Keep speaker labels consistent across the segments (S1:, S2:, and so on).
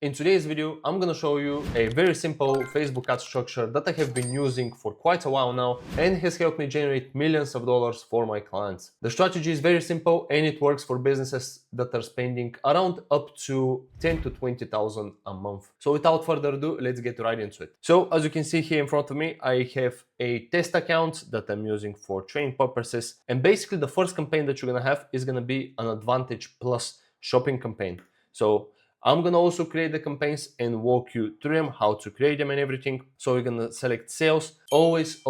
S1: In today's video, I'm gonna show you a very simple Facebook ad structure that I have been using for quite a while now and has helped me generate millions of dollars for my clients. The strategy is very simple and it works for businesses that are spending around up to 10 to 20,000 a month. So without further ado, let's get right into it. So as you can see here in front of me, I have a test account that I'm using for training purposes. And basically the first campaign that you're gonna have is gonna be an Advantage Plus shopping campaign. So I'm gonna also create the campaigns and walk you through them, how to create them and everything. So we're gonna select sales. Always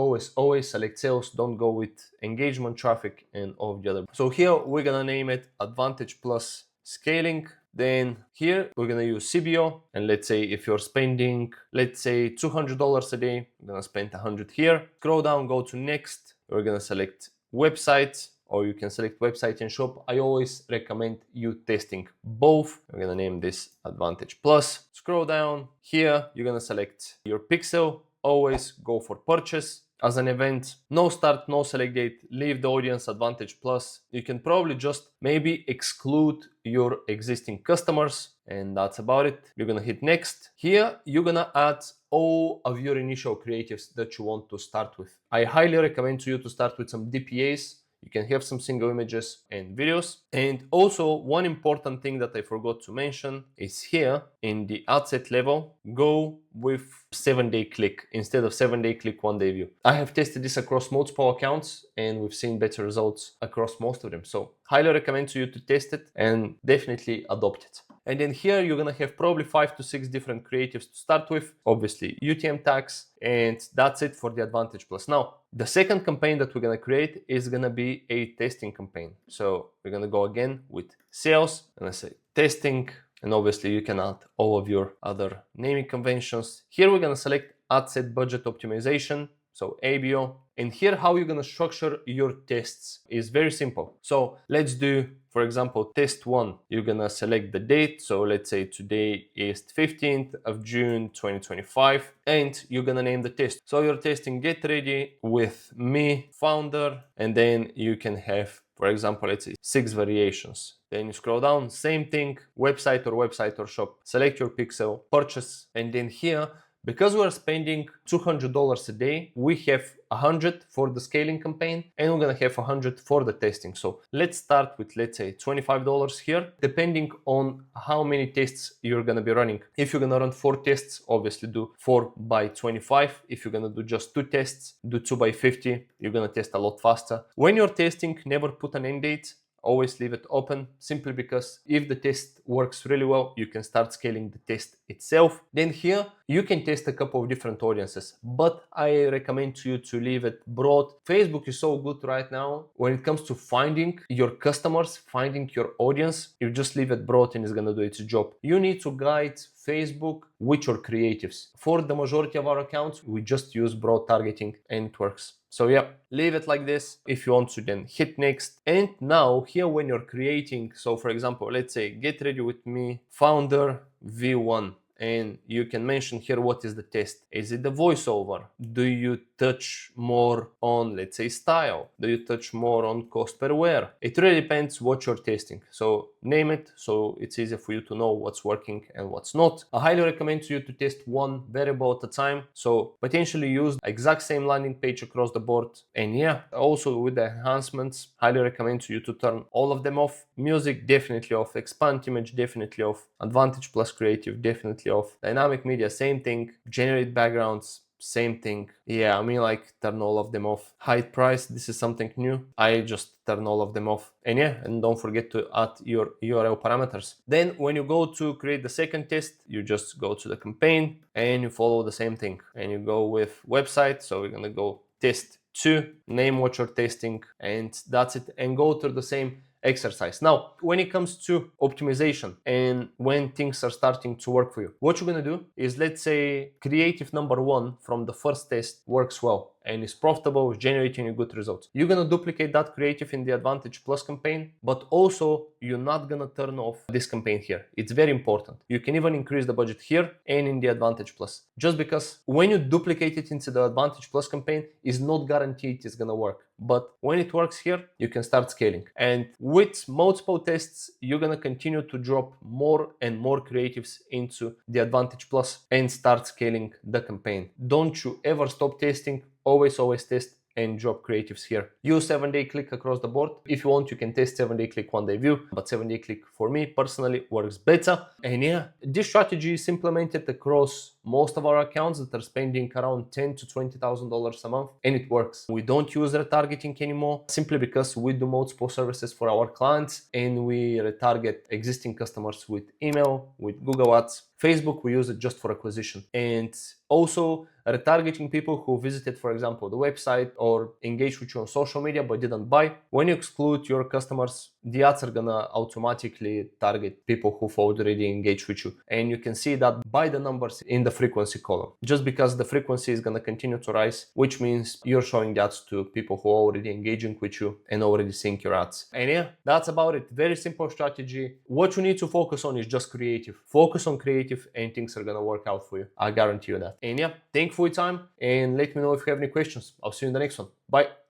S1: select sales. Don't go with engagement, traffic, and all of the other. So here we're gonna name it Advantage Plus Scaling. Then here we're gonna use CBO, and let's say if you're spending, let's say $200 a day, I'm gonna spend 100 here. Scroll down, go to next. We're gonna select websites, or you can select website and shop. I always recommend you testing both. I'm gonna name this Advantage Plus. Scroll down here, you're gonna select your pixel. Always go for purchase. As an event, no start, no select date, leave the audience Advantage Plus. You can probably just maybe exclude your existing customers, and that's about it. You're gonna hit next. Here, you're gonna add all of your initial creatives that you want to start with. I highly recommend to you to start with some DPAs. You can have some single images and videos. And also one important thing that I forgot to mention is here in the ad set level, go with 7-day click instead of 7-day click, 1-day view. I have tested this across multiple accounts and we've seen better results across most of them. So highly recommend to you to test it and definitely adopt it. And then here you're gonna have probably 5 to 6 different creatives to start with, obviously UTM tags, and that's it for the Advantage Plus. Now, the second campaign that we're gonna create is gonna be a testing campaign. So we're gonna go again with sales, and I say testing, and obviously you can add all of your other naming conventions. Here we're gonna select ad set budget optimization, so ABO. And here how you're gonna structure your tests is very simple. So let's do, for example, test 1. You're gonna select the date. So let's say today is 15th of June 2025, and you're gonna name the test. So you're testing get ready with me, founder, and then you can have, for example, let's say 6 variations. Then you scroll down, same thing, website or shop, select your pixel, purchase, and then here, because we're spending $200 a day, we have 100 for the scaling campaign and we're gonna have 100 for the testing. So let's start with, let's say, $25 here, depending on how many tests you're gonna be running. If you're gonna run 4 tests, obviously do 4 by 25. If you're gonna do just 2 tests, do 2 by 50. You're gonna test a lot faster. When you're testing, never put an end date. Always leave it open, simply because if the test works really well, you can start scaling the test itself. Then here you can test a couple of different audiences, but I recommend to you to leave it broad. Facebook is so good right now when it comes to finding your customers, finding your audience. You just leave it broad and it's gonna do its job. You need to guide Facebook with your creatives. For the majority of our accounts, we just use broad targeting and it works. So yeah, leave it like this. If you want to, then hit next. And now here when you're creating, so for example, let's say get ready with me, founder V1. And you can mention here what is the test. Is it the voiceover? Do you touch more on, let's say, style? Do you touch more on cost per wear? It really depends what you're testing. So name it so it's easier for you to know what's working and what's not. I highly recommend to you to test one variable at a time. So potentially use the exact same landing page across the board. And yeah, also with the enhancements, highly recommend to you to turn all of them off. Music definitely off, expand image definitely off, Advantage Plus creative definitely off, dynamic media same thing, generate backgrounds same thing. Yeah, I mean, like, turn all of them off. Hide price, this is something new. I just turn all of them off. And yeah, and don't forget to add your URL parameters. Then when you go to create the second test, you just go to the campaign and you follow the same thing. And you go with website. So we're gonna go test 2, name what you're testing, and that's it. And go through the same exercise. Now, when it comes to optimization and when things are starting to work for you, what you're gonna do is, let's say creative number 1 from the first test works well. and is profitable, is generating you good results. You're gonna duplicate that creative in the Advantage Plus campaign, but also you're not gonna turn off this campaign here. It's very important. You can even increase the budget here and in the Advantage Plus. Just because when you duplicate it into the Advantage Plus campaign, is not guaranteed it's gonna work. But when it works here, you can start scaling. And with multiple tests, you're gonna continue to drop more and more creatives into the Advantage Plus and start scaling the campaign. Don't you ever stop testing, always test and drop creatives here. Use 7-day click across the board. If you want, you can test 7-day click, 1-day view, but 7-day click for me personally works better. And yeah, this strategy is implemented across most of our accounts that are spending around $10,000 to $20,000 a month, and it works. We don't use retargeting anymore simply because we do multiple services for our clients and we retarget existing customers with email, with Google Ads. Facebook, we use it just for acquisition. And also retargeting people who visited, for example, the website or engaged with you on social media but didn't buy. When you exclude your customers, the ads are gonna automatically target people who've already engaged with you. And you can see that by the numbers in the frequency column. Just because the frequency is gonna continue to rise, which means you're showing the ads to people who are already engaging with you and already seeing your ads. And yeah, that's about it. Very simple strategy. What you need to focus on is just creative. Focus on creative and things are gonna work out for you. I guarantee you that. And yeah, thank you for your time and let me know if you have any questions. I'll see you in the next one. Bye.